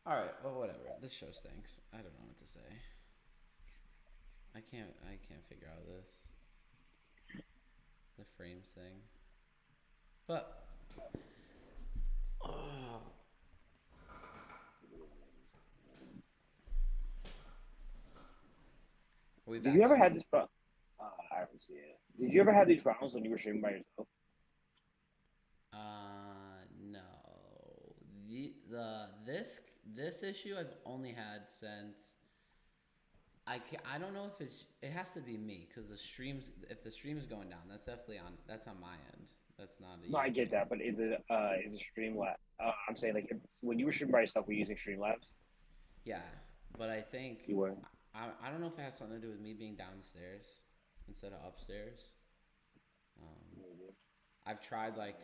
All right. Well, whatever. This show stinks. I don't know what to say. I can't figure out the frames thing. But oh, are we Did back you ever on? have this problem? I haven't seen it. Did you ever have these problems when you were streaming by yourself? No. This issue I've only had since I don't know if it has to be me because if the stream is going down that's on my end. That's not a No, you I get thing. that, but is a Streamlab? I'm saying like when you were streaming by yourself, were you using Streamlabs? Yeah, but I think You were. I don't know if it has something to do with me being downstairs instead of upstairs. Um, I've tried like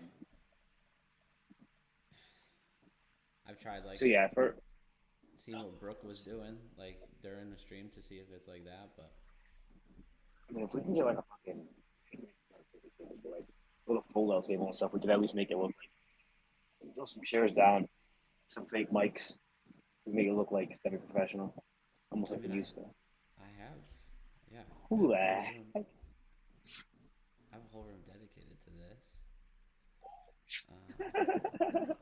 So yeah, for seeing what Brooke was doing like during the stream to see if it's like that, but I mean, if we can get like a fucking like little fold-out table and stuff, we could at least make it look like throw some chairs down, some fake mics, make it look like semi-professional, almost I like mean we used to. I have yeah Who the heck? I have a whole room dedicated to this. Uh,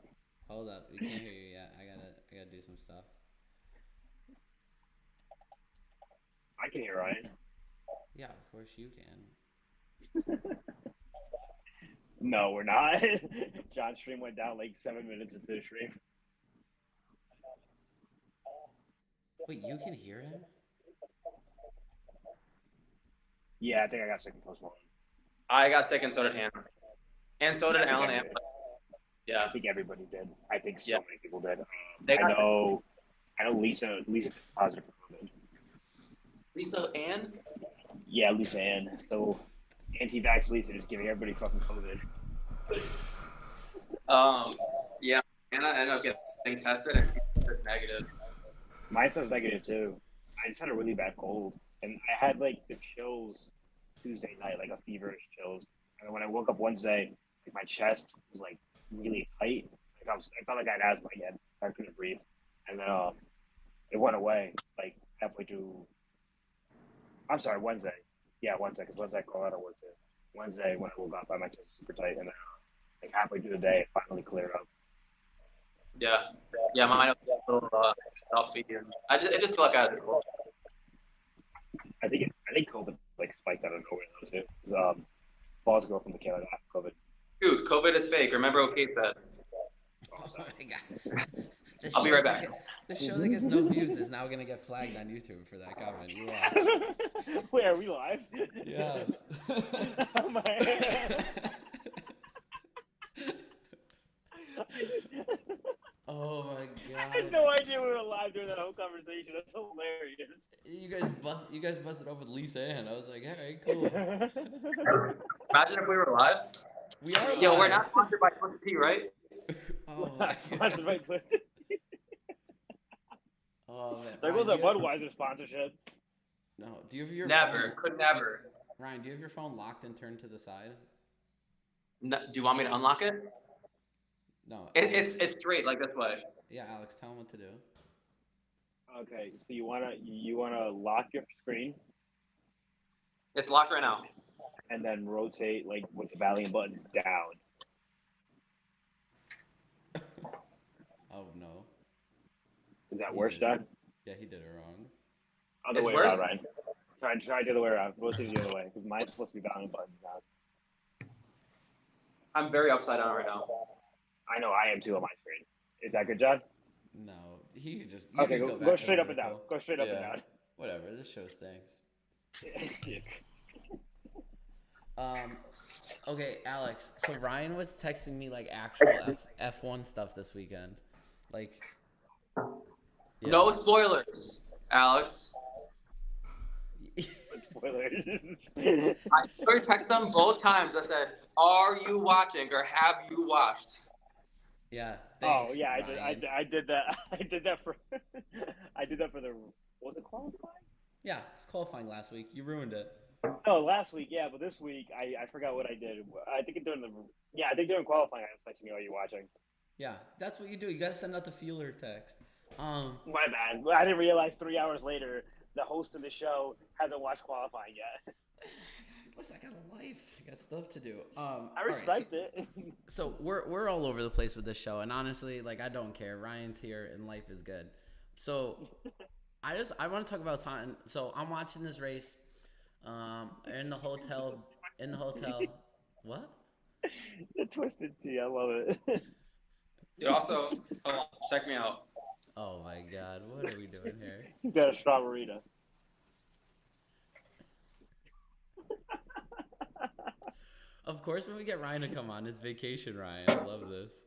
Hold up, we can't hear you yet. I gotta do some stuff. I can hear Ryan. Yeah, of course you can. No, we're not. John's stream went down like 7 minutes into the stream. Wait, you can hear him? Yeah, I think I got second post one. I got sick, and so did Hannah. And so did Alan. Yeah. I think everybody did. I think so Yeah. many people did. They I got know. I know Lisa tested positive for COVID. Lisa and Yeah, Lisa Ann. So anti-vax Lisa is giving everybody fucking COVID. yeah, Hannah ended up getting tested and she tested negative. Mine says negative too. I just had a really bad cold, and I had like the chills Tuesday night, like a feverish chills. And when I woke up Wednesday, like my chest was like really tight. Like I felt like I had asthma again. I couldn't breathe, and then it went away like halfway through. I'm sorry, Wednesday. Yeah, Wednesday, because Wednesday I called out of work too. Wednesday when I woke up, my chest was super tight, and then like halfway through the day, it finally cleared up. Yeah, mine was a little stuffy, and it just felt like I had a cold. I think COVID like spiked out of nowhere though too. Because Paul's girlfriend became like COVID. Dude, COVID is fake. Remember what Kate said. Oh my god. I'll be right back. The show that gets no views is now gonna get flagged on YouTube for that comment. You are. Wait, are we live? Yes. Oh my. Oh my god. I had no idea we were live during that whole conversation. That's hilarious. You guys busted over Lisa Ann. I was like, alright, cool. Imagine if we were live. We are live. Yo, we're not sponsored by Twisted Tea, right? Oh my Sponsored by Twisted. Oh man. There goes Ryan, our Budweiser sponsorship. No. Do you have your Never. phone? Could never. Ryan, do you have your phone locked and turned to the side? No, do you want me to unlock it? No. It's straight, like this way. Yeah, Alex, tell him what to do. Okay, so you wanna lock your screen It's locked right now. and then rotate like with the volume buttons down. Oh no. Is that worse, John? Yeah, he did it wrong. Other It's way worse? around, Ryan. Try the other way around. Rotate the other way because mine's supposed to be volume buttons down. I'm very upside down right now. I know I am too on my screen. Is that good, John? No, he could just. Okay, just go back straight to up and down. vertical. Go straight up and Yeah. down. Whatever. This show stinks. Yeah. Okay, Alex. So Ryan was texting me like actual F1 stuff this weekend, like. Yeah. No spoilers, Alex. Spoilers. I already texted them both times. I said, "Are you watching or have you watched?" Yeah, Oh thanks, yeah, Ryan. I did that. I did that for I did that for the was it qualifying? Yeah, it's qualifying last week. You ruined it. No, last week, yeah, but this week I forgot what I did. I think during the I think during qualifying I was texting you, "Are you watching?" Yeah, that's what you do. You gotta send out the feeler text. Um, My bad. I didn't realize 3 hours later the host of the show hasn't watched qualifying yet. listen, I got a life. I got stuff to do. I All right. So, respect it. so we're all over the place with this show, and honestly, like I don't care. Ryan's here, and life is good. So I want to talk about something. So I'm watching this race, in the hotel. In the hotel. What? The twisted tea, I love it. Dude, also, hold on, check me out. Oh my God! What are we doing here? You got a strawberry. Of course, when we get Ryan to come on, it's vacation Ryan. I love this.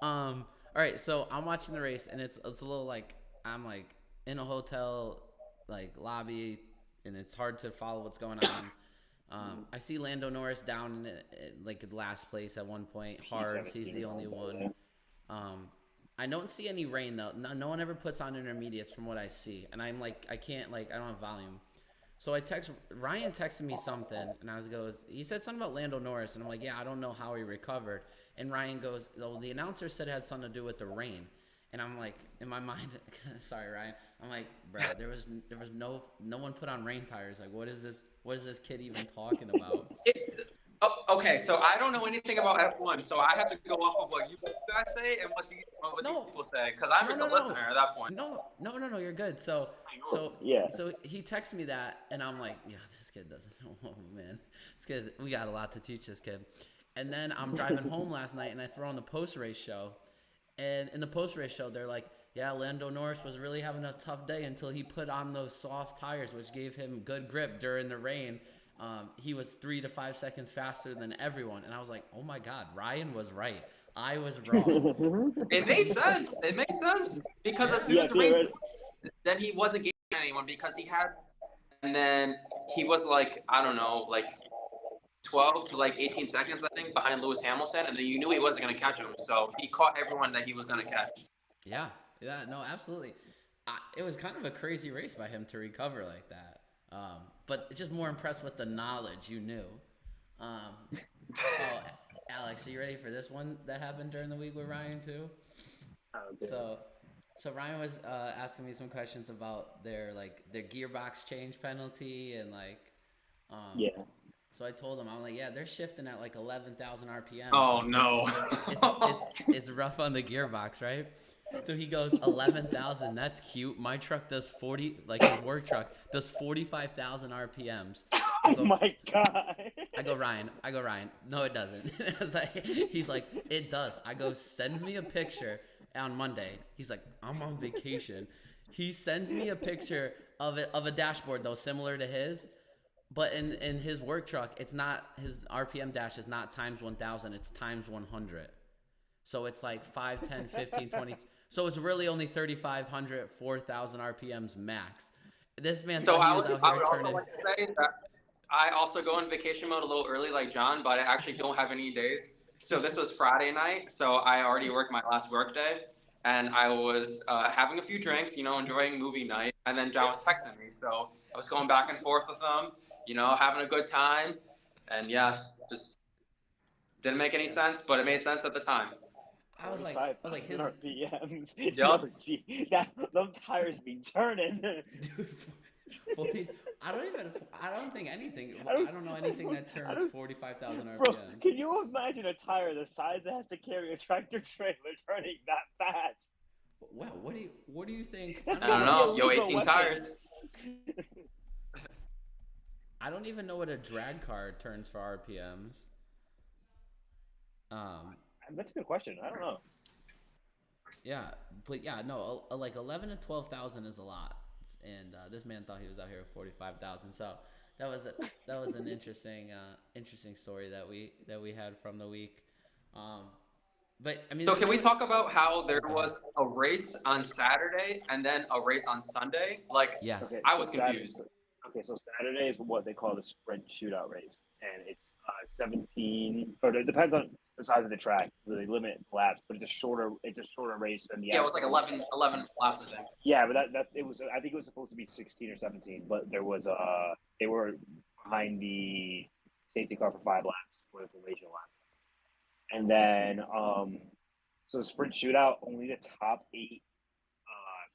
All right, so I'm watching the race, and it's a little like I'm like in a hotel like lobby, and it's hard to follow what's going on. I see Lando Norris down in like last place at one point. Hard, he's the only one. I don't see any rain though. No one ever puts on intermediates from what I see, and I'm like I can't like I don't have volume. So I text Ryan texted me something, and I goes he said something about Lando Norris, and I'm like, yeah, I don't know how he recovered. And Ryan goes, well, the announcer said it had something to do with the rain, and I'm like, in my mind, sorry Ryan, I'm like, bro, there was no one put on rain tires. Like, what is this kid even talking about? Okay, so I don't know anything about F1, so I have to go off of what you guys say and what these people say, because I'm just a listener at that point. No, you're good. So Yeah. So he texted me that, and I'm like, yeah, this kid doesn't know. Oh man, this kid, we got a lot to teach this kid. And then I'm driving home last night, and I throw on the post race show, and in the post race show, they're like, yeah, Lando Norris was really having a tough day until he put on those soft tires, which gave him good grip during the rain. He was 3 to 5 seconds faster than everyone, and I was like, oh my God, Ryan was right. I was wrong. It made sense. It made sense because as soon as the race, then he wasn't gaining anyone because he had, and then he was like, I don't know, like 12 to like 18 seconds, I think, behind Lewis Hamilton, and then you knew he wasn't going to catch him, so he caught everyone that he was going to catch. Yeah, no, absolutely. It was kind of a crazy race by him to recover like that. But just more impressed with the knowledge you knew. So, Alex, are you ready for this one that happened during the week with Ryan too? Okay. So Ryan was asking me some questions about their gearbox change penalty and yeah. So I told him, I'm like, yeah, they're shifting at like 11,000 RPM. Oh no! It's rough on the gearbox, right? So he goes 11,000. That's cute. My truck does 40, like his work truck does 45,000 RPMs. Oh my God! I go Ryan. No, it doesn't. He's like, it does. I go, send me a picture on Monday. He's like, I'm on vacation. He sends me a picture of a dashboard though, similar to his. But in his work truck, it's not, his RPM dash is not times 1,000, it's times 100. So it's like 5, 10, 15, 20. So it's really only 3,500, 4,000 RPMs max. This man thought he was out here turning. Like to say that I also go in vacation mode a little early like John, but I actually don't have any days. So this was Friday night, so I already worked my last work day. And I was having a few drinks, enjoying movie night. And then John was texting me. So I was going back and forth with him. Having a good time. And yeah, just didn't make any sense, but it made sense at the time. I was like his RPMs. Yup. Them tires be turning. Dude, 40, I don't think anything. I don't know anything that turns 45,000 RPM. Bro, can you imagine a tire the size that has to carry a tractor trailer turning that fast? Wow, what do you think? I don't know. Yo, 18 tires. I don't even know what a drag car turns for RPMs. That's a good question. I don't know. Yeah, but yeah, no, like 11 to 12,000 is a lot, and this man thought he was out here with 45,000. So that was an interesting story that we had from the week. But I mean, so can we talk about how there was a race on Saturday and then a race on Sunday? Like, yes, Okay, I was confused. Okay, so Saturday is what they call the sprint shootout race, and it's 17, or it depends on the size of the track. So they limit laps, but it's a shorter race than the Yeah, it was like actual. 11 laps, I think. Yeah, but that it was. I think it was supposed to be 16 or 17, but there was they were behind the safety car for 5 laps for the formation lap, and then so the sprint shootout only the top 8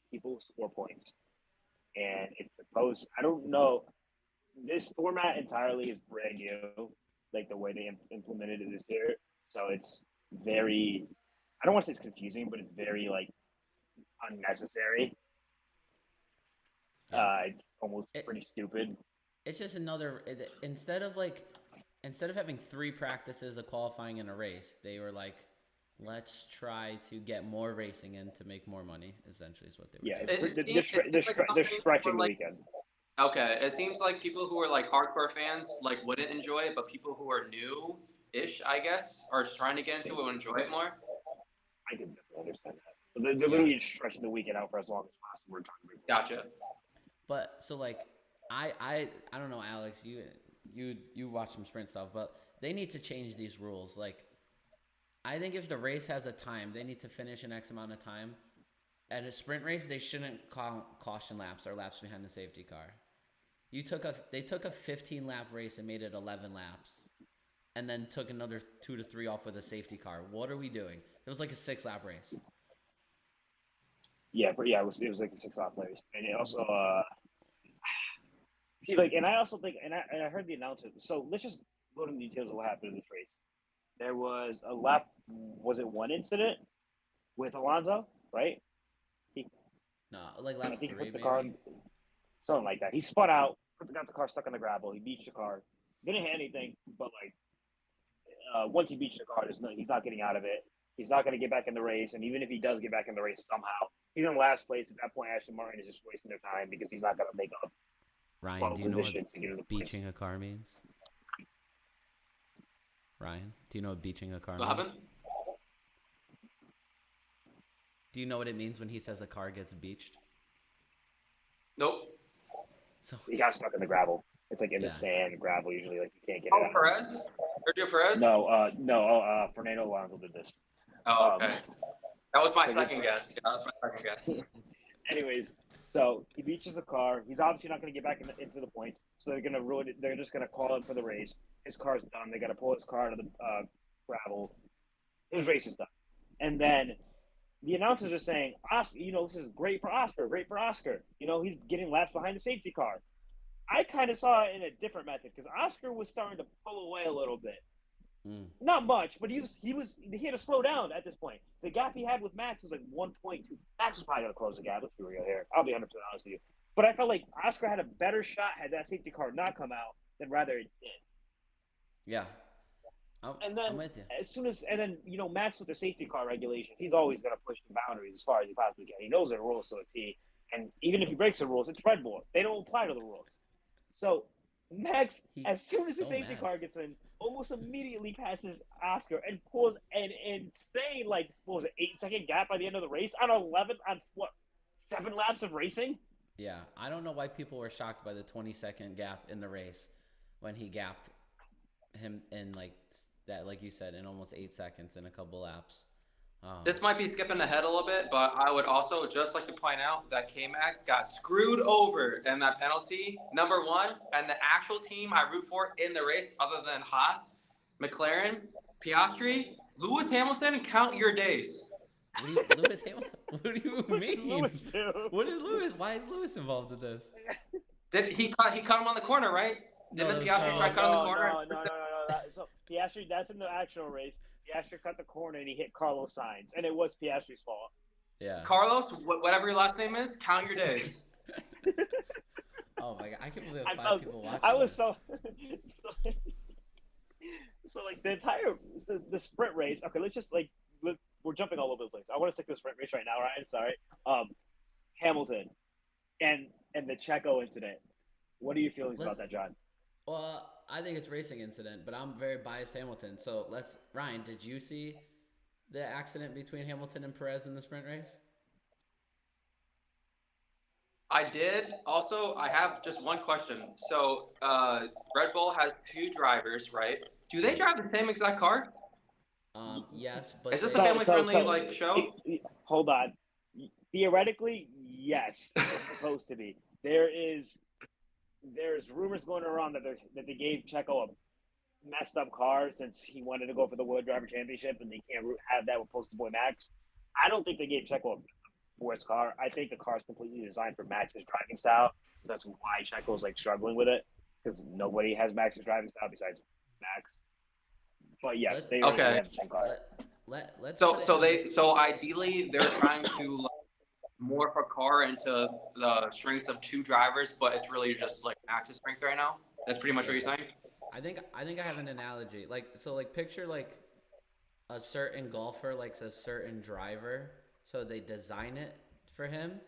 people score points, and it's supposed. I don't know. This format entirely is brand new, like the way they implemented it this year. So it's very. I don't want to say it's confusing, but it's very like unnecessary. Yeah. It's almost It, pretty stupid. it's just another instead of having 3 practices of qualifying in a race, they were like, let's try to get more racing in to make more money. Essentially, is what they were Yeah, doing. they're stretching the weekend. Okay, it seems like people who are like hardcore fans like wouldn't enjoy it, but people who are new-ish, I guess, are trying to get into it will enjoy it more. I can definitely understand that. But they're literally just stretching the weekend out for as long as possible. We're trying to bring Gotcha. But so like, I don't know, Alex. You watch some sprint stuff, but they need to change these rules. Like, I think if the race has a time, they need to finish in X amount of time. At a sprint race, they shouldn't count caution laps or laps behind the safety car. They took a 15 lap race and made it 11 laps, and then took another 2 to 3 off with a safety car. What are we doing? It was like a 6 lap race. Yeah, but yeah, it was like the 6 lap race, and it also see like, and I also think, and I heard the announcer. So let's just go into the details of what happened in this race. There was a lap. Was it one incident with Alonso? Right? No, like I lap think he 3 put the maybe. car, something like that. He spun out, got the car stuck on the gravel. He beached the car. Didn't hit anything, but like once he beached the car, he's not getting out of it. He's not going to get back in the race, and even if he does get back in the race somehow, he's in last place. At that point, Aston Martin is just wasting their time because he's not going to make up Ryan, 12 do you know what positions to get in the beaching place. a car means? Ryan, do you know what beaching a car What means? happened? Do you know what it means when he says a car gets beached? Nope. So He got stuck in the gravel. It's like in the Yeah. sand, gravel. Usually, like you can't get Oh, it out. Perez? Sergio Perez? No. Fernando Alonso did this. Oh, okay. That was my so second guess. Yeah, that was my second guess. Anyways, so he beaches the car. He's obviously not going to get back into the points, so they're going to ruin it. They're just going to call him for the race. His car's done. They got to pull his car out of the gravel. His race is done, and then the announcers are saying, "Oscar, this is great for Oscar. Great for Oscar. He's getting laps behind the safety car." I kind of saw it in a different method because Oscar was starting to pull away a little bit. Not much, but he had to slow down at this point. The gap he had with Max was like 1.2. Max was probably going to close the gap. Let's be real here. I'll be 100% honest with you. But I felt like Oscar had a better shot had that safety car not come out than rather it did. Yeah. I'm with you. Max with the safety car regulations, he's always going to push the boundaries as far as he possibly can. He knows the rules to a T. And even if he breaks the rules, it's Red Bull. They don't apply to the rules. So Max, as soon as the safety car gets in, almost immediately passes Oscar and pulls an insane, 8-second gap by the end of the race on 7 laps of racing? Yeah, I don't know why people were shocked by the 20-second gap in the race when he gapped him in like you said, in almost 8 seconds in a couple laps. This might be skipping ahead a little bit, but I would also just like to point out that K-Max got screwed over in that penalty, number one, and the actual team I root for in the race, other than Haas, McLaren, Piastri, Lewis Hamilton, count your days. Lewis Hamilton? What do you mean? What is Lewis? Why is Lewis involved in this? He cut him on the corner, right? Didn't Piastri try to cut on the corner? No. So Piastri, that's in the actual race. Piastri cut the corner and he hit Carlos Sainz, and it was Piastri's fault. Yeah. Carlos, whatever your last name is, count your days. Oh my god, I can't believe 5 people watching. I was this. so like the entire the sprint race. Okay, we're jumping all over the place. I want to stick to the sprint race right now, Ryan. Sorry. Hamilton and the Checo incident. What are your feelings about that, John? Well, I think it's racing incident, but I'm very biased Hamilton. So Ryan, did you see the accident between Hamilton and Perez in the sprint race? I did. Also, I have just one question. So, Red Bull has two drivers, right? Do they drive the same exact car? Yes, but Is this a they. family-friendly like show? Hold on. Theoretically, yes, it's supposed to be. There's rumors going around that they gave Checo a messed up car since he wanted to go for the World Driver Championship, and they can't have that with Poster Boy Max. I don't think they gave Checo a worse car. I think the car is completely designed for Max's driving style. So that's why Checo's like struggling with it, because nobody has Max's driving style besides Max. But yes, Let's they Okay. have the same car. let's So put it so in they so ideally they're trying to like, morph a car into the strengths of two drivers, but it's really just like Max's strength right now. That's pretty much what you're Yeah. saying. I think I have an analogy. Like picture like a certain golfer likes a certain driver, so they design it for him,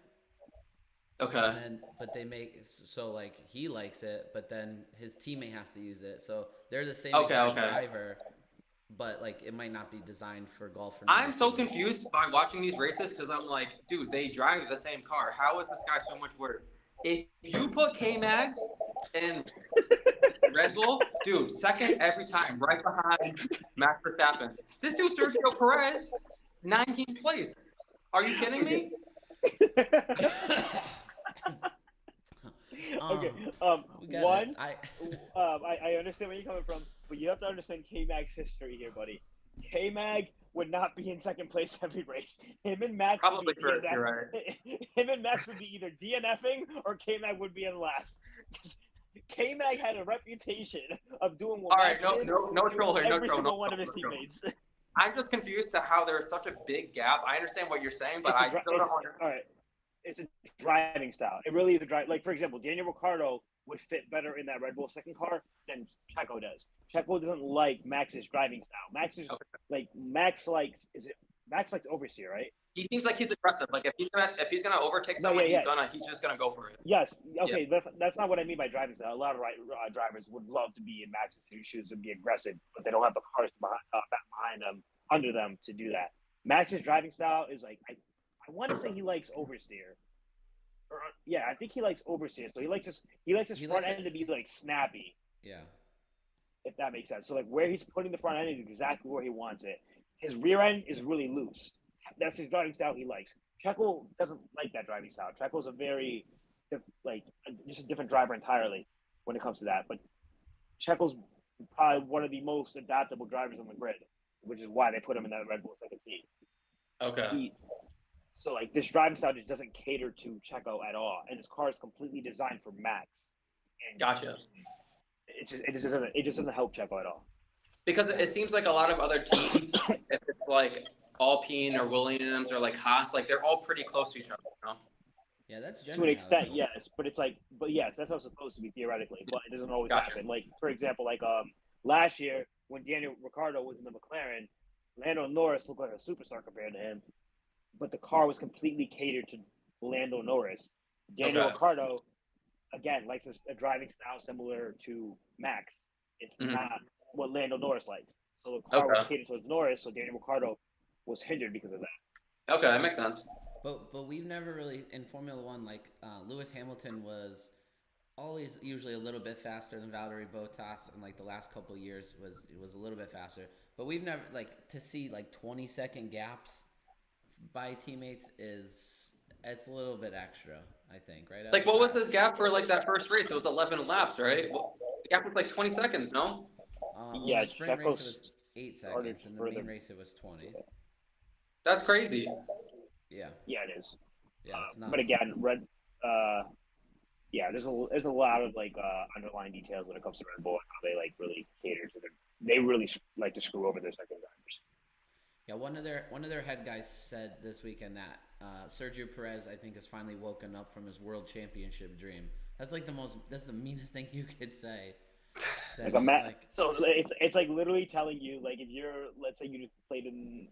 and Okay. then but they make so like he likes it, but then his teammate has to use it. So they're the same Okay. exact Okay. driver, but like it might not be designed for golf for number I'm so two. confused by watching these races because I'm like, dude, they drive the same car. How is this guy so much worse? If you put K Mags in Red Bull, dude, second every time, right behind Max Verstappen. This dude, Sergio Perez, 19th place. Are you kidding me? Okay. We got One, it. I understand where you're coming from, but you have to understand K Mag's history here, buddy. K Mag would not be in second place every race. Him and Max would Probably be for DNF. you're right. Him and Max would be either DNFing or K Mag would be in last. K Mag had a reputation of doing what All right, Max no, did no, no to troll here, no every troll, no single one of troll, his no troll. teammates. I'm just confused to how there's such a big gap. I understand what you're saying, but I still don't understand. All right. It's a driving style. It really is a drive. Like for example, Daniel Ricciardo would fit better in that Red Bull second car than Checo does. Checo doesn't like Max's driving style. Max likes oversteer, right? He seems like he's aggressive. Like if he's gonna overtake someone, he's just gonna go for it. Yes. Yeah. Okay. That's not what I mean by driving style. A lot of drivers would love to be in Max's shoes and be aggressive, but they don't have the cars behind them, under them to do that. Max's driving style is like I want to say he likes oversteer. I think he likes oversteer. So he likes his front end to be like snappy. Yeah. If that makes sense. So like where he's putting the front end is exactly where he wants it. His rear end is really loose. That's his driving style he likes. Checo doesn't like that driving style. Checo's a very just a different driver entirely when it comes to that. But Checo's probably one of the most adaptable drivers on the grid, which is why they put him in that Red Bull second seat. Okay. So like this driving style just doesn't cater to Checo at all, and his car is completely designed for Max. And Gotcha. It just doesn't help Checo at all. Because it seems like a lot of other teams, if it's like Alpine or Williams or like Haas, like they're all pretty close to each other. You know? Yeah, that's To an generally extent, how it goes. yes, but yes, that's how it's supposed to be theoretically, but it doesn't always Gotcha. happen. Like for example, last year when Daniel Ricciardo was in the McLaren, Lando Norris looked like a superstar compared to him, but the car was completely catered to Lando Norris. Daniel Ricciardo, again, likes a driving style similar to Max. It's not what Lando Norris likes. So the car was catered towards Norris, so Daniel Ricciardo was hindered because of that. Okay, that makes sense. But we've never really in Formula One like Lewis Hamilton was always usually a little bit faster than Valtteri Bottas, and like the last couple of years was a little bit faster. But we've never like to see like 20-second gaps by teammates it's a little bit extra, I think, right? Like what was this gap for like that first race? It was 11 laps, right? The gap was like 20 seconds, no? The sprint race it was 8 seconds, and the main race it was 20. That's crazy. Yeah. Yeah, it is. Yeah, it's nuts. But again, there's a lot of like underlying details when it comes to Red Bull and how they like really cater to them. They really like to screw over their second drivers. Yeah, one of their head guys said this weekend that Sergio Perez, I think, has finally woken up from his world championship dream. That's like that's the meanest thing you could say. So it's like literally telling you, like, if you're, let's say you played in,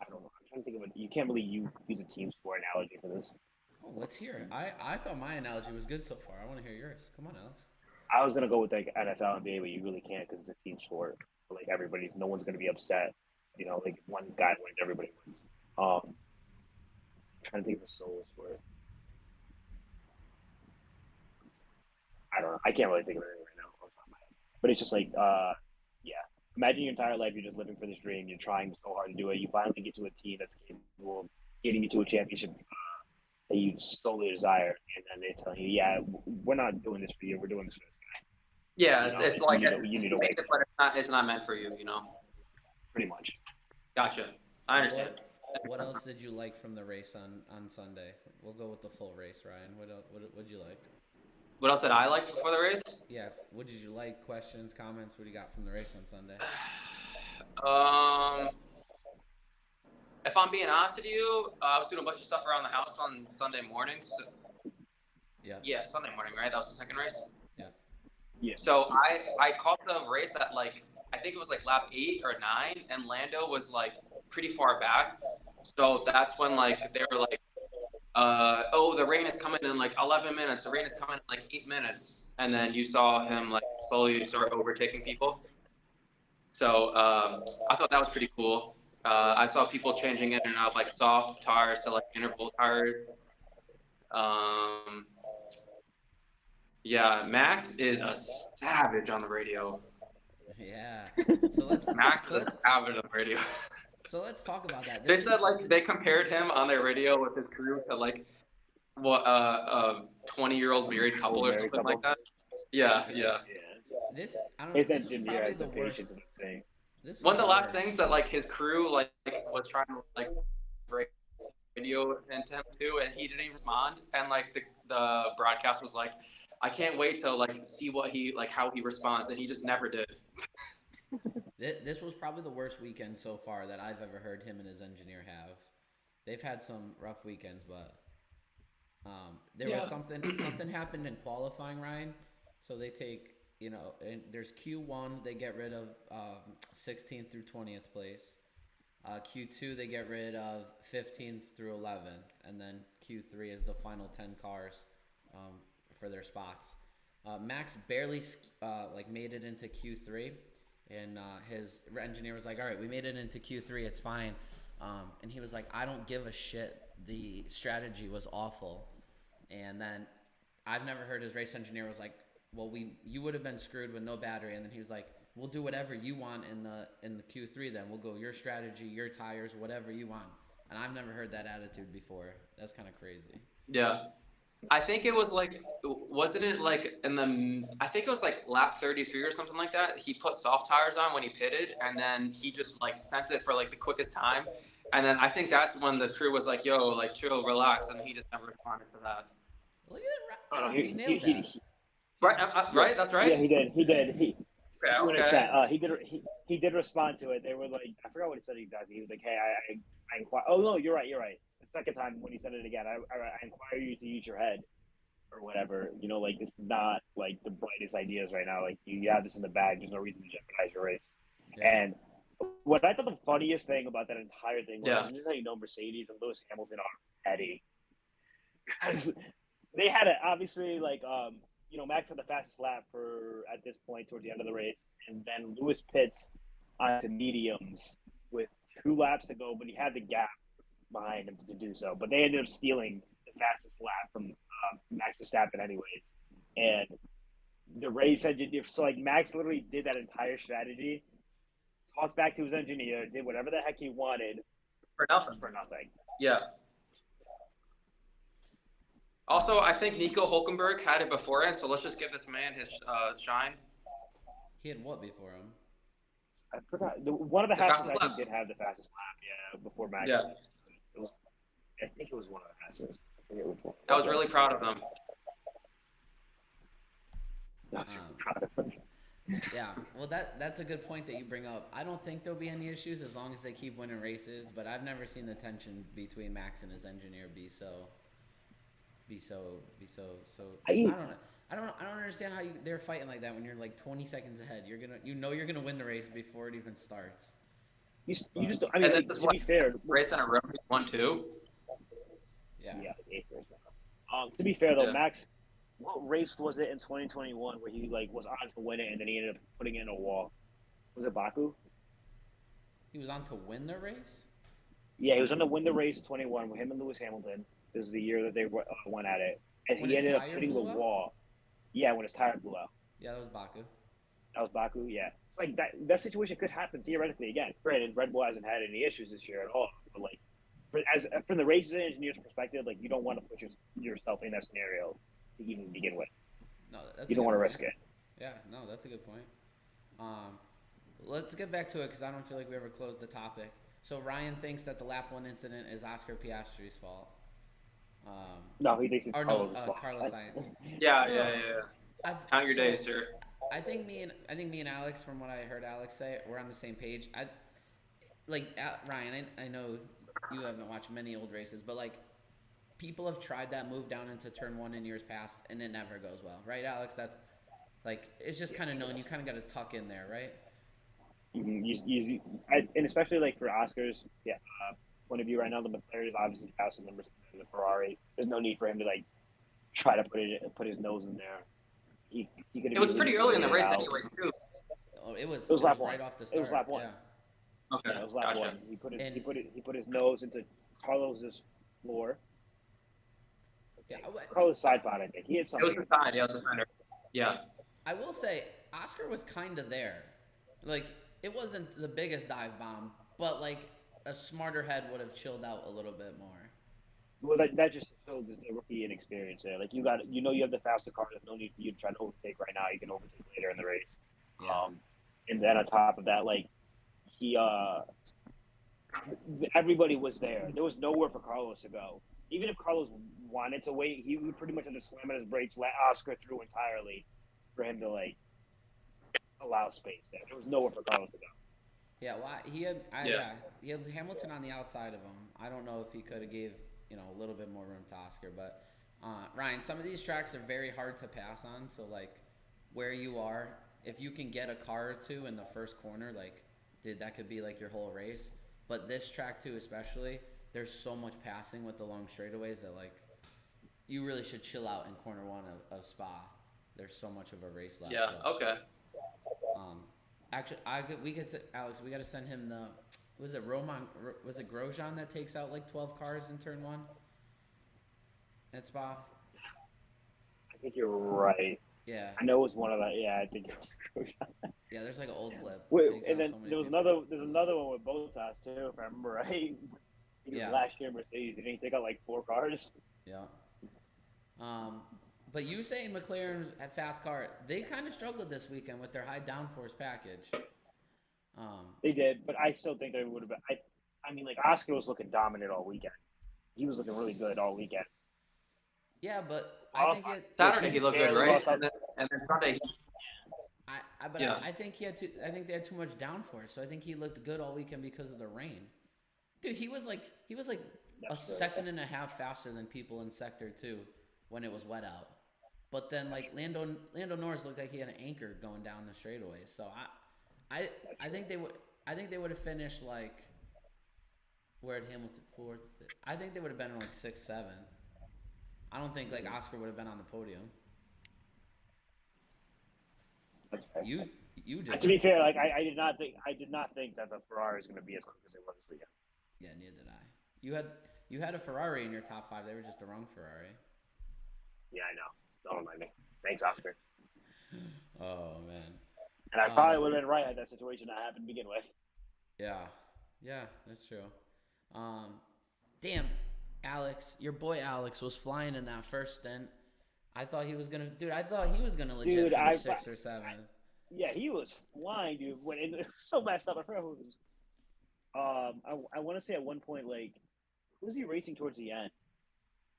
I don't know, I'm trying to think of it. You can't really use a team sport analogy for this. Oh, let's hear it. I thought my analogy was good so far. I want to hear yours. Come on, Alex. I was gonna go with like NFL, NBA, but you really can't because it's a team sport. Like no one's gonna be upset. You know, like if one guy wins, everybody wins. I'm trying to think of a solo sport. I don't know. I can't really think of anything right now off the top of my head. But it's just like, yeah. Imagine your entire life you're just living for this dream. You're trying so hard to do it. You finally get to a team that's capable of getting you to a championship that you solely desire, and then they tell you, "Yeah, we're not doing this for you. We're doing this for this guy." Yeah, You know, it's like you need to make wake it, up. but it's not meant for you. You know. Pretty much. Gotcha. I understand. What else did you like from the race on Sunday? We'll go with the full race, Ryan. What did you like? What else did I like before the race? Yeah, what did you like? Questions, comments? What do you got from the race on Sunday? If I'm being honest with you, I was doing a bunch of stuff around the house on Sunday morning. So, yeah, Sunday morning, right? That was the second race. Yeah. Yeah. So I caught the race at like I think it was like lap 8 or 9, and Lando was like pretty far back. So that's when like they were like, oh, the rain is coming in like 11 minutes. The rain is coming in like 8 minutes, and then you saw him like slowly start overtaking people. So I thought that was pretty cool. I saw people changing in and out like soft tires to like interval tires. Yeah, Max is a savage on the radio. Yeah. So Max is a savage on the radio. So let's talk about that. They said like they compared him on their radio with his crew to like what 20-year-old married couple or something like that. Yeah. This I don't. His This was engineer probably has the the worst. patience of insane. One of the last things that like his crew like was trying to like break radio into him too, and he didn't even respond. And like the broadcast was like, I can't wait to like see what he like how he responds, and he just never did. This was probably the worst weekend so far that I've ever heard him and his engineer have. They've had some rough weekends, but there was something happened in qualifying, Ryan. So they take and there's Q1 they get rid of 16th through 20th place. Q2 they get rid of 15th through 11th, and then Q3 is the final 10 cars for their spots. Max barely made it into Q3, and his engineer was like, "All right, we made it into Q3, it's fine." And he was like, "I don't give a shit. The strategy was awful." And then I've never heard his race engineer was like, "Well, you would have been screwed with no battery." And then he was like, "We'll do whatever you want in the Q3. Then we'll go your strategy, your tires, whatever you want." And I've never heard that attitude before. That's kind of crazy. Yeah. I think it was like, wasn't it like I think it was like lap 33 or something like that. He put soft tires on when he pitted, and then he just like sent it for like the quickest time. And then I think that's when the crew was like, yo, like chill, relax. And he just never responded to that. Look at it. He nailed that. Right? That's right? Yeah, he did. Okay. He did respond to it. They were like, I forgot what he said exactly. He was like, "Hey, I inquire." Oh no, you're right. The second time when he said it again, I inquire you to use your head or whatever. Like this is not like the brightest ideas right now. Like you have this in the bag. There's no reason to jeopardize your race. Yeah. And what I thought the funniest thing about that entire thing was, and this is how you know Mercedes and Lewis Hamilton are petty, because they had it obviously like Max had the fastest lap at this point towards the end of the race, and then Lewis pits onto mediums with 2 laps to go, but he had the gap behind him to do so. But they ended up stealing the fastest lap from Max Verstappen anyways. And the race engineer, so like Max literally did that entire strategy, talked back to his engineer, did whatever the heck he wanted for nothing. Yeah. Also, I think Nico Hulkenberg had it beforehand, so let's just give this man his shine. He had what before him? I forgot. One of the Hasses I think did have the fastest lap, before Max. Yeah. I think it was one of the Hasses. I forget which one. I was really proud of them. Yeah, well, that's a good point that you bring up. I don't think there'll be any issues as long as they keep winning races, but I've never seen the tension between Max and his engineer be so. I don't understand how they're fighting like that when you're like 20 seconds ahead. You're gonna win the race before it even starts. You just don't, I mean, to be fair, race in a row, 1-2. Yeah. To be fair though, Max, what race was it in 2021 where he like was on to win it and then he ended up putting it in a wall? Was it Baku? He was on to win the race? Yeah, he was on to win the race in 21 with him and Lewis Hamilton. This is the year that they went at it, and he ended up hitting the wall. Yeah, when his tire blew out. Yeah, that was Baku. That was Baku. Yeah, it's like that situation could happen theoretically again. Granted, Red Bull hasn't had any issues this year at all. But like, from the races engineer's perspective, like you don't want to put yourself in that scenario to even begin with. No, that's You a don't good want to point. risk it. Yeah, no, that's a good point. Um, let's get back to it because I don't feel like we ever closed the topic. So Ryan thinks that the lap one incident is Oscar Piastri's fault. Um, No, he thinks it's or no, Carlos' fault. Carlos Sainz. Yeah, No, yeah, no. yeah. I've Count your so days, sir. I think me and Alex, from what I heard Alex say, we're on the same page. I like Ryan. I know you haven't watched many old races, but like people have tried that move down into turn one in years past, and it never goes well, right, Alex? That's like it's just kind of known. You kind of got to tuck in there, right? And especially like for Oscars, yeah. Point of view right now, the McLaren is obviously faster than the Ferrari. There's no need for him to like try to put his nose in there. He could It have was easily pretty just early in the waited it race, out. anyways, too. Oh, it was It was lap one. right off the It was start. lap one. Yeah, Okay, Yeah, it was lap gotcha. one. and He put his nose into Carlos's floor. yeah, Carlos side pod, I think. He had It was something. the side. Yeah, it was the center. Yeah. I will say Oscar was kind of there. Like it wasn't the biggest dive bomb, but like a smarter head would have chilled out a little bit more. Well, that just shows the rookie inexperience there. Like you have the faster car. There's no need for you to try to overtake right now. You can overtake later in the race. Yeah, And then on top of that, like he everybody was there. There was nowhere for Carlos to go. Even if Carlos wanted to wait, he would pretty much have to slam on his brakes, let Oscar through entirely for him to like allow space there. There was nowhere for Carlos to go. yeah. Well, Yeah. he had Hamilton on the outside of him. I don't know if he could have gave a little bit more room to Oscar, but Ryan, some of these tracks are very hard to pass on. So like where you are, if you can get a car or two in the first corner, like dude, that could be like your whole race. But this track too, especially, there's so much passing with the long straightaways that like you really should chill out in corner one of Spa. There's so much of a race left. Yeah. Okay. Um, actually, we could Alex. We got to send him the. Was it Roman? Was it Grosjean that takes out like 12 cars in turn one at Spa? I think you're right. Yeah, I know it was one of the. Yeah, I think. yeah. There's like an old clip. Wait, Takes and out then so many there was people. there's another one with Bottas too, if I remember right. Yeah, Last year Mercedes didn't he take out like 4 cars? yeah. Um, but you say McLaren's at fast car, they kind of struggled this weekend with their high downforce package. They did, but I still think they would have been. I mean, like Oscar was looking dominant all weekend. He was looking really good all weekend. Yeah, but I think it. Saturday he looked good, barely right? lost out. And then Sunday. Yeah. I think he had too. I think they had too much downforce, so I think he looked good all weekend because of the rain. Dude, he was like a That's true. second and a half faster than people in sector 2 when it was wet out. But then like Lando Norris looked like he had an anchor going down the straightaway. So I think they would have finished like where at Hamilton fourth. I think they would have been like 6th, 7th. I don't think like Oscar would have been on the podium. That's fair. You did. To be fair, like I did not think that the Ferrari is going to be as quick as it was this weekend. Yeah, neither did I. You had a Ferrari in your top 5. They were just the wrong Ferrari. Yeah, I know. Don't remind me. Thanks, Oscar. Oh man. And I probably would have been right had that situation not happened to begin with. Yeah, that's true. Damn, Alex, your boy Alex was flying in that first stint. I thought he was gonna legit finish 6th or 7th. Yeah, he was flying, dude. When it was so messed up. I forgot who it was. I want to say at one point, like, who was he racing towards the end?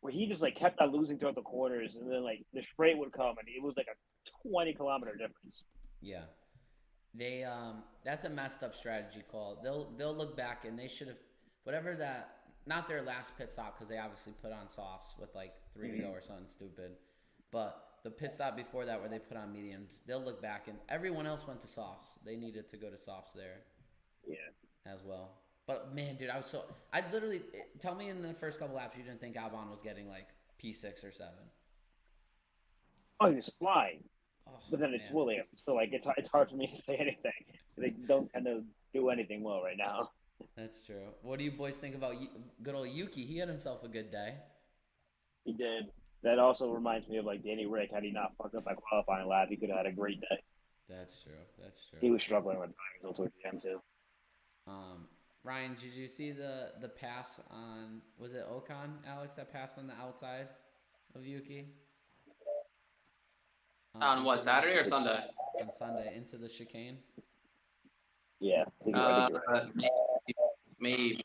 Where he just like kept on losing throughout the corners, and then like the straight would come, and it was like a 20-kilometer difference. Yeah. They that's a messed up strategy call. They'll look back and they should have whatever that not their last pit stop because they obviously put on softs with like 3 to go or something stupid. But the pit stop before that where they put on mediums, they'll look back and everyone else went to softs. They needed to go to softs there. Yeah. As well. But man, dude, I literally tell me in the first couple laps you didn't think Albon was getting like P6 or 7. Oh, he was flying. Oh, But then it's man. Williams, so like it's hard for me to say anything. They don't tend to do anything well right now. That's true. What do you boys think about good old Yuki? He had himself a good day. He did. That also reminds me of like Danny Rick. Had he not fucked up that qualifying lap, he could have had a great day. That's true. That's true. He was struggling with tires towards the end too. Um, Ryan, did you see the pass on, was it Ocon, Alex, that passed on the outside of Yuki? On what, Into the Saturday or Sunday? on Sunday into the chicane. Yeah, I think you're right. Maybe.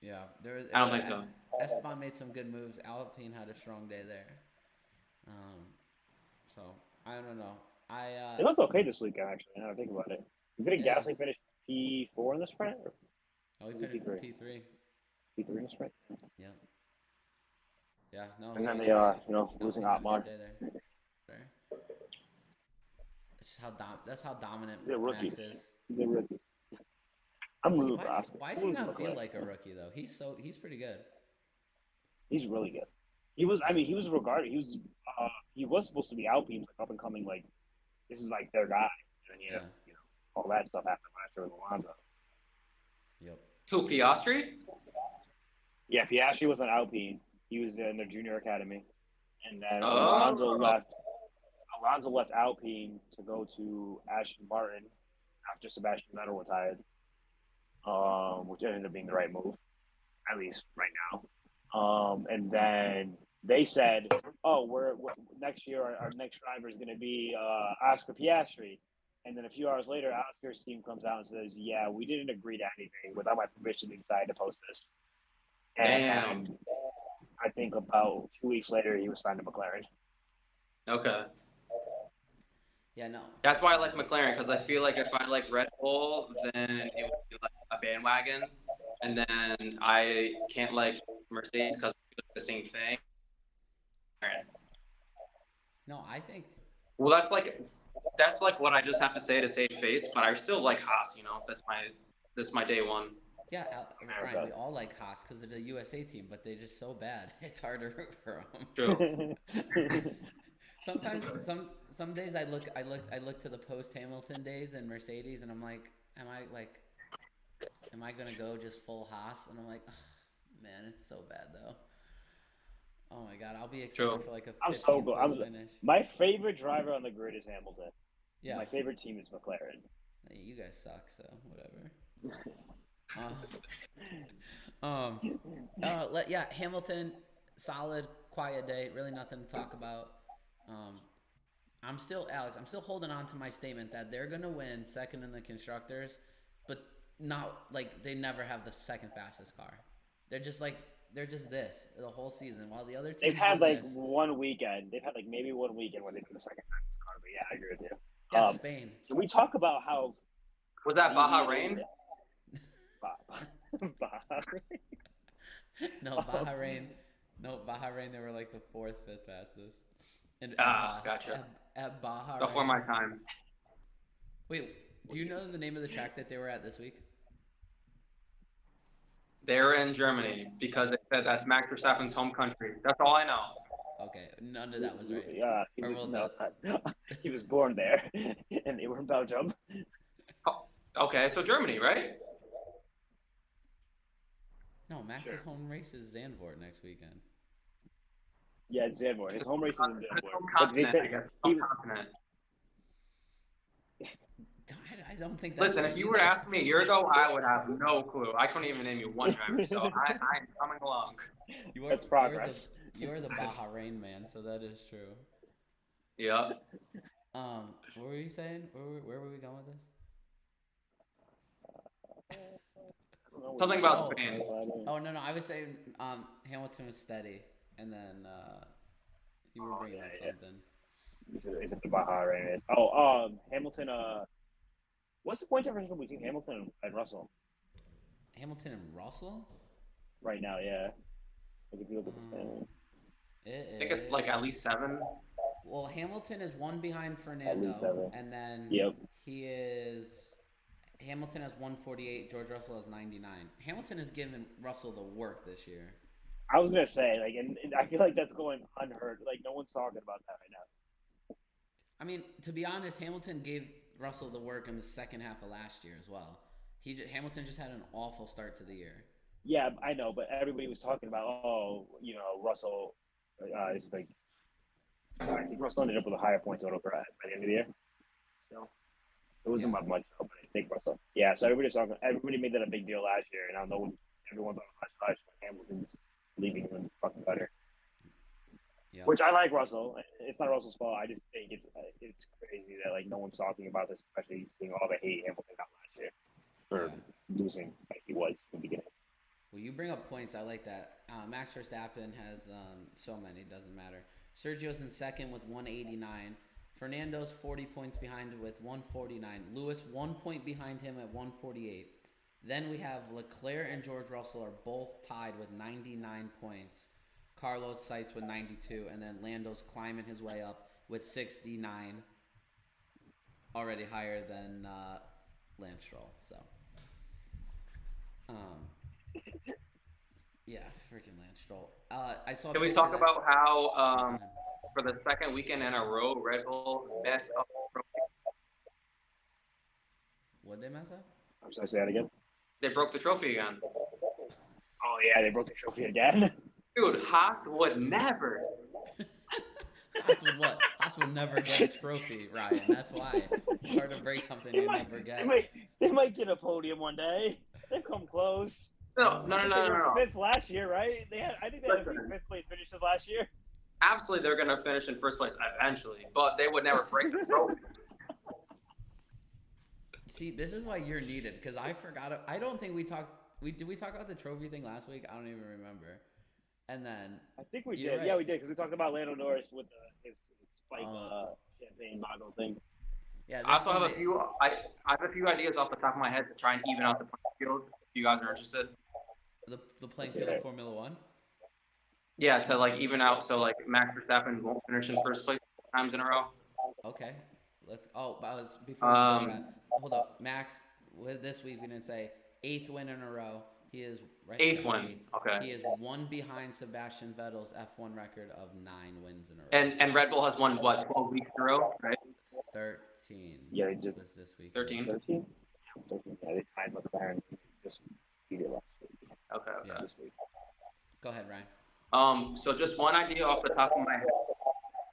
Yeah, there was. I don't think so. Esteban made some good moves. Alpine had a strong day there. So I don't know. It looked okay this weekend, actually. Now I think about it. Didn't Yeah. Gasly finish P4 in the sprint? Or Oh, he finished P3? P3. P3 in the sprint? Yeah. Yeah. No. And so then they yeah, losing Alpine had a Otmar. good day there. Fair. That's how dominant He's a rookie. Max is. He's a rookie. I'm rooting for Oscar. Why does he not feel like a rookie though? He's pretty good. He's really good. He was regarded. He was supposed to be Alpine's like up and coming. Like this is like their guy. And you know all that stuff happened last year with Alonso. Yep. Who, Piastri? Yeah, Piastri was on Alpine. He was in their junior academy, and then Oh. Alonso left Alpine to go to Aston Martin after Sebastian Vettel retired, which ended up being the right move, at least right now. And then they said, "Oh, we're next year. Our next driver is going to be Oscar Piastri." And then a few hours later, Oscar's team comes out and says, "Yeah, we didn't agree to anything. Without my permission, they decided to post this." Damn. And I think about 2 weeks later, he was signed to McLaren. Okay. Yeah, no. That's why I like McLaren, because I feel like if I like Red Bull, then it would be like a bandwagon, and then I can't like Mercedes because it's the same thing. No, I think. Well, that's like what I just have to say to save face, but I still like Haas. That's my day one. Yeah, Ryan, we all like Haas because they're the USA team, but they're just so bad. It's hard to root for them. True. Sometimes, some days I look to the post Hamilton days and Mercedes, and I'm like, am I gonna go just full Haas? And I'm like, oh, man, it's so bad though. Oh my god, I'll be excited for like a 15th finish. My favorite driver on the grid is Hamilton. Yeah. My favorite team is McLaren. You guys suck, so whatever. Hamilton, solid, quiet day. Really nothing to talk about. I'm still holding on to my statement that they're gonna win second in the constructors, but not like they never have the second fastest car. They're just this the whole season. While the other teams they've had like one weekend. They've had like maybe 1 weekend where they've been the second fastest car. But yeah, I agree with you. Yeah, Spain. Can we talk about how was that Bahrain? No, Bahrain. No, Bahrain. They were like the 4th, 5th fastest. And gotcha. At Bahrain. Before my time. Wait, do you know the name of the track that they were at this week? They're in Germany because they said that's Max Verstappen's home country. That's all I know. Okay, none of that was right. Yeah, he was born there, and they were in Belgium. Oh, okay, so Germany, right? No, Max's home race is Zandvoort next weekend. Yeah, it's Zandvoort. His home race is in Zandvoort. But they said continent. I don't think that's. Listen, if you were to ask me a year ago, I would have no clue. I couldn't even name you one driver, so I'm coming along. That's progress. You're the Bahrain man, so that is true. Yeah. What were you saying? Where were we going with this? Something about Spain. Oh no, I was saying Hamilton was steady, and then you were bringing up something. Is it the Bahrain race? Hamilton. What's the point difference between Hamilton and Russell? Hamilton and Russell? Right now, yeah. Like if you look at the standings. I think it's like at least 7. Well, Hamilton is 1 behind Fernando, and then Hamilton has 148. George Russell has 99. Hamilton has given Russell the work this year. I was gonna say, like, and I feel like that's going unheard. Like, no one's talking about that right now. I mean, to be honest, Hamilton gave Russell the work in the second half of last year as well. Hamilton just had an awful start to the year. Yeah, I know, but everybody was talking about, Russell It's like I think Russell ended up with a higher point total by the end of the year. So it wasn't by much, but I think Russell. Yeah, so everybody made that a big deal last year, and I know everyone thought hush when Hamilton's leaving in the fucking gutter. Yeah. Which I like Russell. It's not Russell's fault. I just think it's crazy that like no one's talking about this, especially seeing all the hate Hamilton got last year for losing like he was in the beginning. Well, you bring up points. I like that. Max Verstappen has so many. Doesn't matter. Sergio's in second with 189. Fernando's 40 points behind with 149. Lewis 1 point behind him at 148. Then we have Leclerc and George Russell are both tied with 99 points. Carlos Sainz with 92, and then Lando's climbing his way up with 69, already higher than Lance Stroll. So, yeah, freaking Lance Stroll. I saw. Can we talk about how for the second weekend in a row, Red Bull messed up? What did they mess up? I'm sorry, say that again. They broke the trophy again. Oh yeah, they broke the trophy again. Dude, Haas would never. Haas would never get a trophy, Ryan. That's why. It's hard to break something you never get. They might get a podium one day. They've come close. No. Fifth last year, right? I think they had a few fifth place finishes last year. Absolutely, they're going to finish in first place eventually, but they would never break the trophy. See, this is why you're needed, because I forgot. I don't think we talked. Did we talk about the trophy thing last week? I don't even remember. And then I think we did. Right. Yeah, we did, because we talked about Lando Norris with his spike champagne bottle thing. Yeah. I also have a few. I have a few ideas off the top of my head to try and even out the playing field. If you guys are interested. The playing field of Formula One. Yeah, to like even out, so like Max Verstappen won't finish in first place times in a row. Okay. Hold up. Max, this week we didn't say 8th win in a row. He is right. 8th win. Okay. He is one behind Sebastian Vettel's F1 record of 9 wins in a row. And Red Bull has won what, 12 weeks in a row, right? 13. Yeah, they did. Was this week? 13. 13. Yeah, they tied McLaren. Just beat it last week. Okay. Yeah. This week. Go ahead, Ryan. So just one idea off the top of my head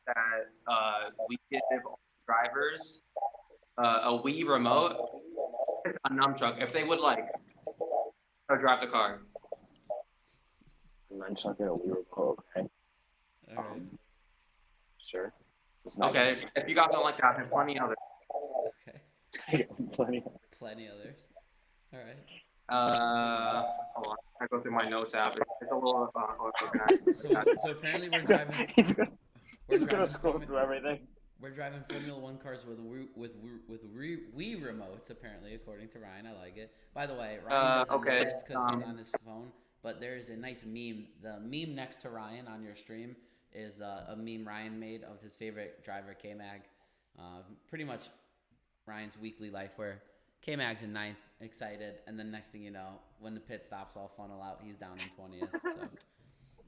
that we give drivers a Wii remote, a nunchuck, if they would like, to drive the car. A nunchuck and a Wii remote, okay. All right. Sure. Okay, if you guys don't like that, there's plenty others. Okay. Plenty others. All right. Hold on. I go through my notes app. It's a little organized. So apparently we're driving. He's gonna scroll through everything. We're driving Formula One cars with Wii remotes. Apparently, according to Ryan, I like it. By the way, Ryan doesn't know this because he's on his phone. But there's a nice meme. The meme next to Ryan on your stream is a meme Ryan made of his favorite driver, K-Mag. Pretty much Ryan's weekly life where K-Mag's in 9th, excited, and then next thing you know, when the pit stops all funnel out, he's down in 20th. So.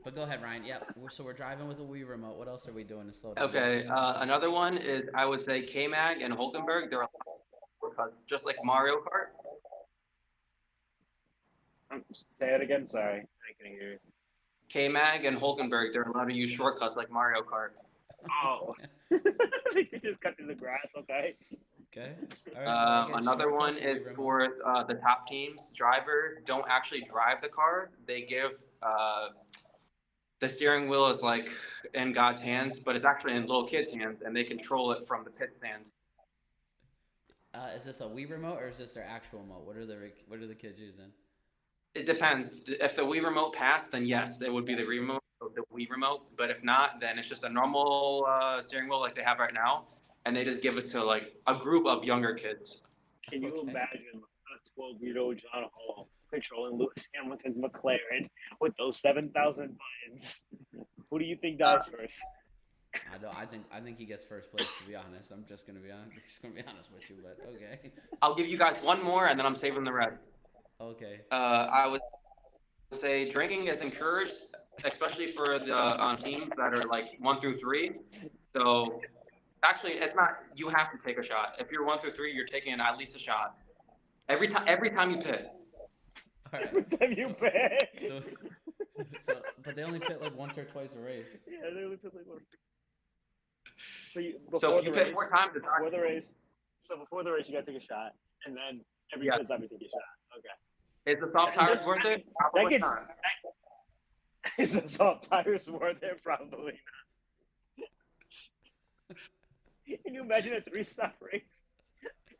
But go ahead, Ryan. Yep. So we're driving with a Wii remote. What else are we doing to slow down? Okay. Another one is, I would say, K-Mag and Hulkenberg. They're just like Mario Kart. Say it again. Sorry, I couldn't hear you. K-Mag and Hulkenberg, they're allowed to use shortcuts like Mario Kart. Oh. They could just cut through the grass, okay? Okay. All right, another one is for the top teams. Drivers don't actually drive the car. They give the steering wheel is like in God's hands, but it's actually in little kids' hands, and they control it from the pit stands. Is this a Wii remote or is this their actual remote? What are the kids using? It depends. If the Wii remote passed, then yes, it would be the Wii remote. But if not, then it's just a normal steering wheel like they have right now, and they just give it to like a group of younger kids. Can you imagine a 12-year-old John Hall controlling Lewis Hamilton's McLaren with those 7,000 buttons? Who do you think dies first? I think he gets first place. To be honest, I'm just gonna be honest with you. But okay. I'll give you guys one more, and then I'm saving the rest. Okay. I would say drinking is encouraged, especially for the teams that are like 1 through 3. So actually, it's not. You have to take a shot. If you're 1 through 3, you're taking at least a shot every time you pit. All right. Every time you pit. So, but they only pit like once or twice a race. Yeah, they only put like one. So So if you pit 4 times, it's before the race, you gotta take a shot, and then every yeah. pit stop you take a shot. Okay. Is the soft tires worth it? Probably gets- not. Is the soft tires worth it? Probably not. Can you imagine a 3-stop race?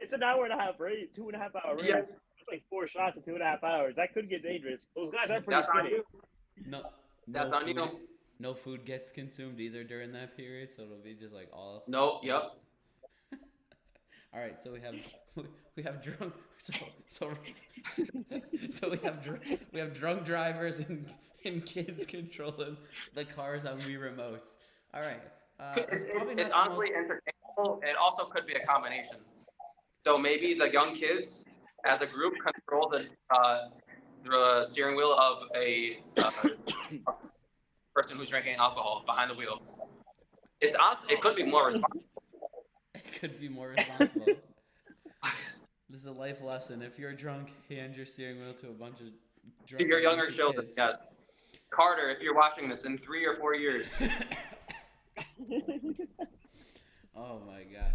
It's an hour and a half race, 2.5 hour race. Yes. It's like 4 shots in 2.5 hours. That could get dangerous. Those guys are pretty That's on skinny. you. No, That's no on food. you. No food gets consumed either during that period, so it'll be just like all. No. Yep. All right, so we have drunk so we have drunk drivers and kids controlling the cars on Wii remotes. All right, It's honestly entertainable. It also could be a combination. So maybe the young kids, as a group, control the steering wheel of a person who's drinking alcohol behind the wheel. It could be more responsible. It could be more responsible. This is a life lesson. If you're drunk, hand your steering wheel to a bunch of drunk To your younger children, kids. yes. Carter, if you're watching this in 3 or 4 years. Oh my gosh.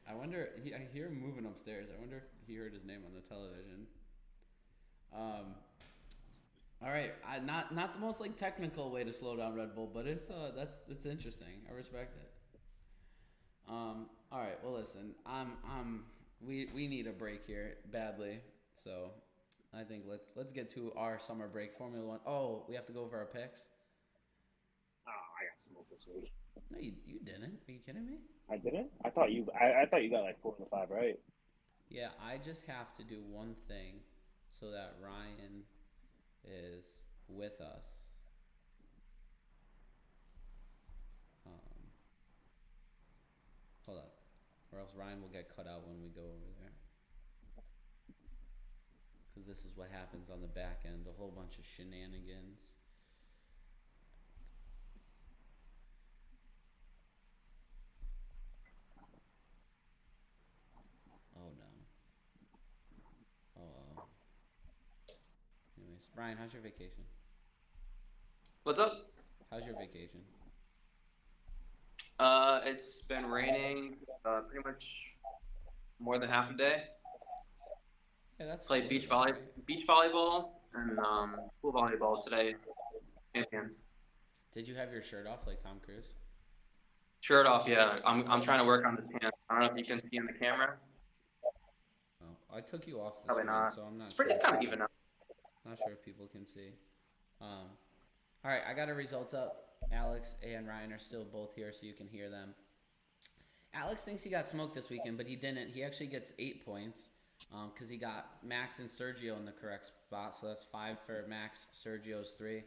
I wonder. I hear him moving upstairs. I wonder if he heard his name on the television. All right. Not the most like technical way to slow down Red Bull, but it's interesting. I respect it. All right. Well, listen. We need a break here badly. So, I think let's get to our summer break. Formula One. Oh, we have to go over our picks. Oh, I got smoked this week. No, you didn't. Are you kidding me? I didn't. I thought you got like 4 of the 5 right. Yeah, I just have to do one thing so that Ryan is with us. Hold up, or else Ryan will get cut out when we go over there. Because this is what happens on the back end, a whole bunch of shenanigans. Oh no. Oh. Anyways, Ryan, how's your vacation? What's up? How's your vacation? It's been raining pretty much more than half the day. Yeah, that's Played beach volleyball and pool volleyball today. Did you have your shirt off like Tom Cruise? Shirt off, yeah. I'm trying to work on the tan. I don't know if you can see in the camera. Oh, I took you off the Probably screen, not. so I'm not It's sure. kind of even up. Not sure if people can see. All right, I got our results up. Alex and Ryan are still both here, so you can hear them. Alex thinks he got smoked this weekend, but he didn't. He actually gets 8 points because he got Max and Sergio in the correct spot, so that's 5 for Max. Sergio's 3.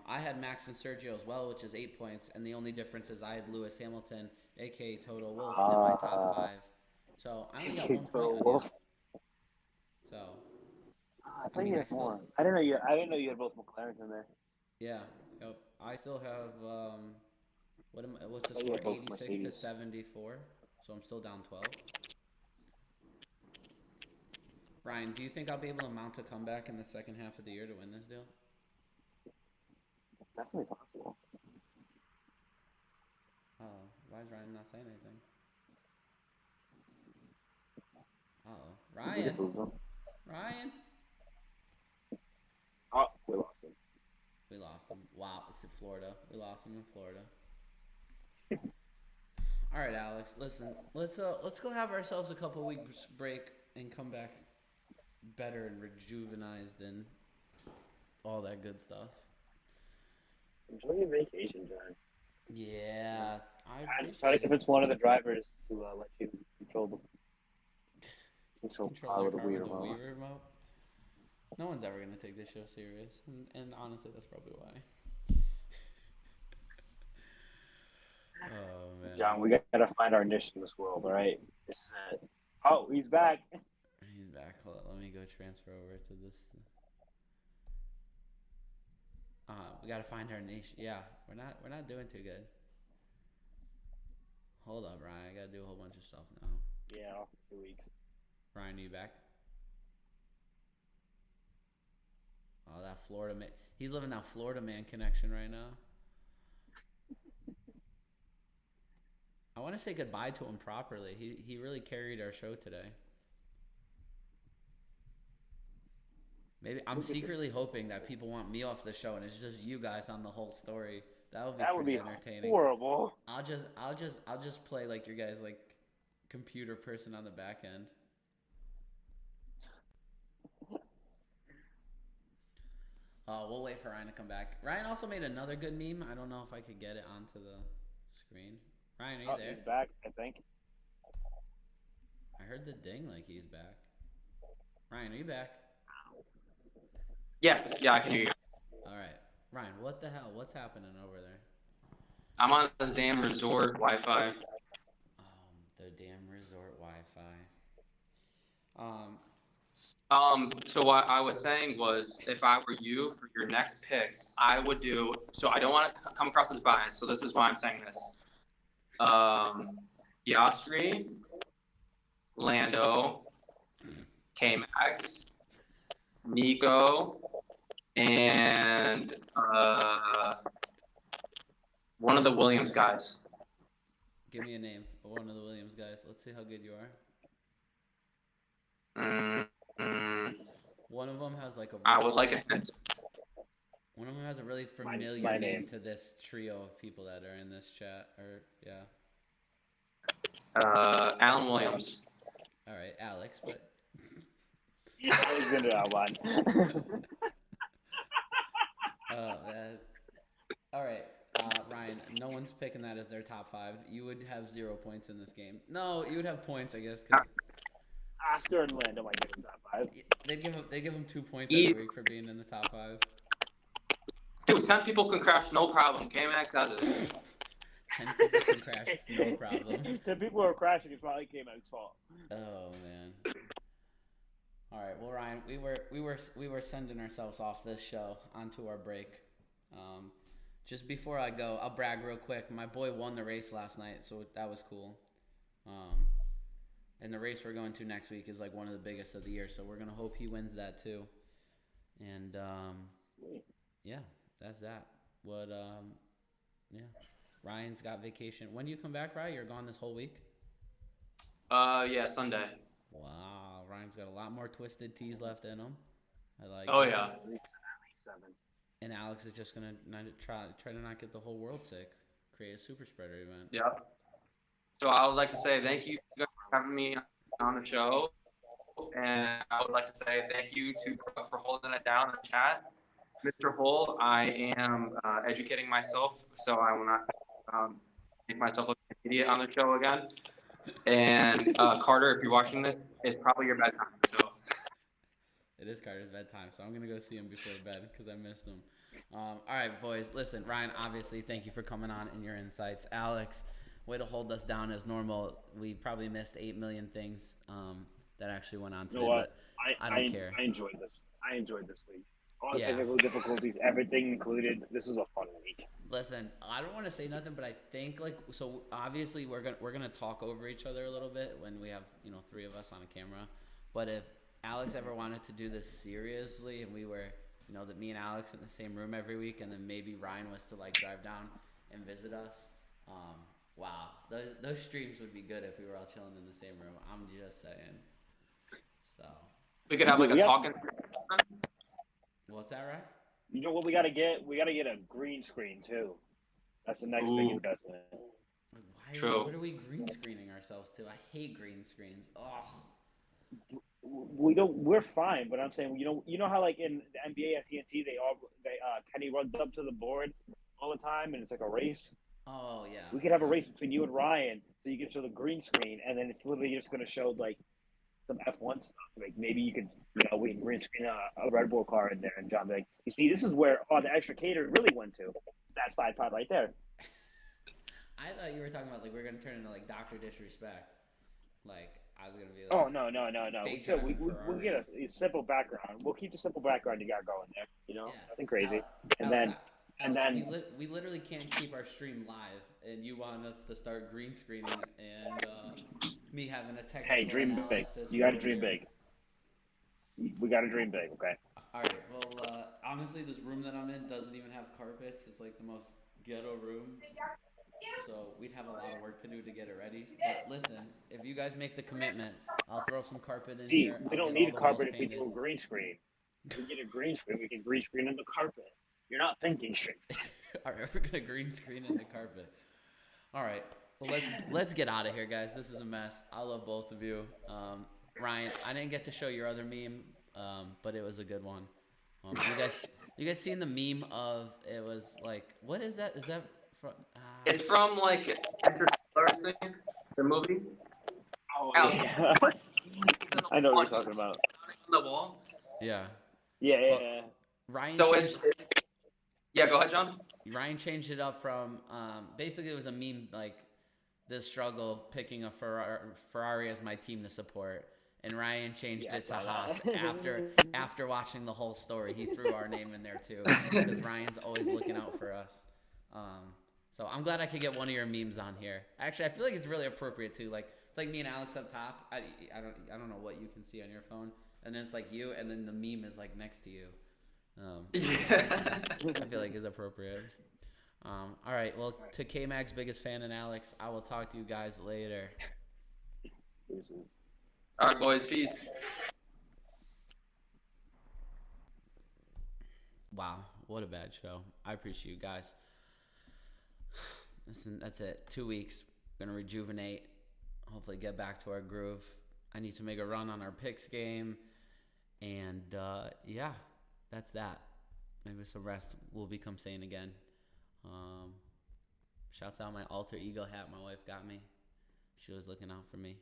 I had Max and Sergio as well, which is 8 points, and the only difference is I had Lewis Hamilton, aka Toto Wolff, in my top 5. So I only got 1 point on you. So I thought you had more. I didn't know you had both McLarens in there. Yeah. Yep. I still have what's the score? 86 to 74. So I'm still down 12. Ryan, do you think I'll be able to mount a comeback in the second half of the year to win this deal? Definitely possible. Oh, why is Ryan not saying anything? Ryan. Ryan. Oh, we lost him. We lost him. Wow, it's in Florida. We lost him in Florida. All right, Alex. Listen, let's go have ourselves a couple weeks break and come back better and rejuvenized and all that good stuff. Enjoy your vacation, John. Yeah, I try to convince one of the drivers to let you control the car with the Wii remote. No one's ever gonna take this show serious, and honestly, that's probably why. Oh man, John, we gotta find our niche in this world. All right, this is it. Oh, he's back. He's back. Hold on, let me go transfer over to this. We gotta find our niche. Yeah, we're not doing too good. Hold up, Ryan. I gotta do a whole bunch of stuff now. Yeah, off for 2 weeks. Ryan, are you back? Oh, that Florida man. He's living that Florida man connection right now. I want to say goodbye to him properly. He really carried our show today. Maybe I'm secretly hoping that people want me off the show and it's just you guys on the whole story. That would be That would pretty be entertaining. horrible. I'll just play like your guys like computer person on the back end. We'll wait for Ryan to come back. Ryan also made another good meme. I don't know if I could get it onto the screen. Ryan, are you there? He's back, I think. I heard the ding like he's back. Ryan, are you back? Yes, yeah, I can hear you. All right. Ryan, what the hell? What's happening over there? I'm on this damn resort Wi-Fi. The damn resort Wi-Fi. So what I was saying was, if I were you for your next picks, I would do. So I don't want to come across as biased. So this is why I'm saying this. Piastri, Lando, K-Max, Nico, and one of the Williams guys. Give me a name for one of the Williams guys. Let's see how good you are. One of them has like a. I would like a hint. One of them has a really familiar my name name. to this trio of people that are in this chat. Or yeah. Alan Williams. All right, Alex, but. I was going to that one. Oh man. All right, Ryan. No one's picking that as their top 5. You would have 0 points in this game. No, you would have points, I guess, because Oscar and Lando might get in top 5. they give him 2 points every week for being in the top 5. Dude, 10 people can crash, no problem. K-Max has it. 10 people can crash, no problem. 10 people are crashing. It's probably K-Max's fault. Oh man. All right, well, Ryan, we were sending ourselves off this show onto our break. Just before I go, I'll brag real quick. My boy won the race last night, so that was cool. And the race we're going to next week is like one of the biggest of the year, so we're gonna hope he wins that too. And yeah, that's that. Yeah, Ryan's got vacation. When do you come back, Ryan? You're gone this whole week? Yeah, Sunday. Wow, Ryan's got a lot more twisted teas left in him. I like. Oh it. yeah. At least 7. And Alex is just gonna try to not get the whole world sick. Create a super spreader event. Yeah. So I would like to say thank you for having me on the show, and I would like to say thank you to Brooke for holding it down in the chat. Mr. Hull, I am educating myself, so I will not make myself look like an idiot on the show again. And Carter, if you're watching this, it's probably your bedtime. So. It is Carter's bedtime, so I'm gonna go see him before bed because I missed him. All right, boys. Listen, Ryan. Obviously, thank you for coming on and your insights. Alex, way to hold us down as normal. We probably missed 8 million things that actually went on today, but I don't care. I enjoyed this. I enjoyed this week. All Yeah. technical difficulties, everything included. This is a fun week. Listen, I don't want to say nothing, but I think so. Obviously, we're gonna talk over each other a little bit when we have 3 of us on a camera. But if Alex ever wanted to do this seriously, and we were that me and Alex in the same room every week, and then maybe Ryan was to drive down and visit us, wow, those streams would be good if we were all chilling in the same room. I'm just saying. So We could have like a talking. what's that, right? You know what we gotta get? We gotta get a green screen too. That's the next big investment. What are we green screening ourselves to? I hate green screens. Oh. We're fine, but I'm saying you know how like in the NBA at TNT Kenny runs up to the board all the time and it's like a race. Oh yeah. We could have a race between you and Ryan, so you can show the green screen, and then it's literally just gonna show like some F1 stuff. Like maybe you could we can green screen a Red Bull car in there, and John be like, you see, this is where all the extra catering really went to. That side pod right there. I thought you were talking about we're gonna turn into Dr. Disrespect. I was gonna be like. Oh no. So we get a simple background. We'll keep the simple background you got going there. Yeah. Nothing crazy. We literally can't keep our stream live, and you want us to start green screening and me having a technical. Hey, dream big. You got to dream big. We got to dream big, okay? All right. Well, honestly, this room that I'm in doesn't even have carpets. It's like the most ghetto room. So we'd have a lot of work to do to get it ready. But listen, if you guys make the commitment, I'll throw some carpet in See, here. we I'll don't get all need the walls carpet if we painted. do a green screen. If we get a green screen, we can green screen in the carpet. You're not thinking straight. All right, we're gonna green screen in the carpet. All right, well let's get out of here, guys. This is a mess. I love both of you. Ryan, I didn't get to show your other meme, but it was a good one. You guys seen the meme of it was like what is that? Is that from? It's from like Interstellar, I think, the movie. Oh Alex, yeah, I know what you're talking about. on the wall. Yeah, Yeah, but yeah. Ryan So changed. it's yeah. Go ahead, John. Ryan changed it up from basically it was a meme like this struggle of picking a Ferrari as my team to support, and Ryan changed Yeah, I it to saw Haas that. after watching the whole story. He threw our name in there too because Ryan's always looking out for us. So I'm glad I could get one of your memes on here. Actually, I feel like it's really appropriate too. Like it's like me and Alex up top. I don't know what you can see on your phone, and then it's like you, and then the meme is like next to you. I feel like is appropriate. All right. Well, to K Mag's biggest fan and Alex, I will talk to you guys later. All right, boys. Peace. Wow, what a bad show. I appreciate you guys. Listen, that's it. 2 weeks. Gonna rejuvenate. Hopefully, get back to our groove. I need to make a run on our picks game, and yeah, that's that. Maybe some rest will become sane again. Shouts out my alter ego hat my wife got me. She was looking out for me.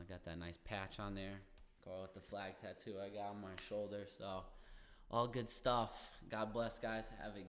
Got that nice patch on there. Go with the flag tattoo I got on my shoulder. So, all good stuff. God bless, guys. Have a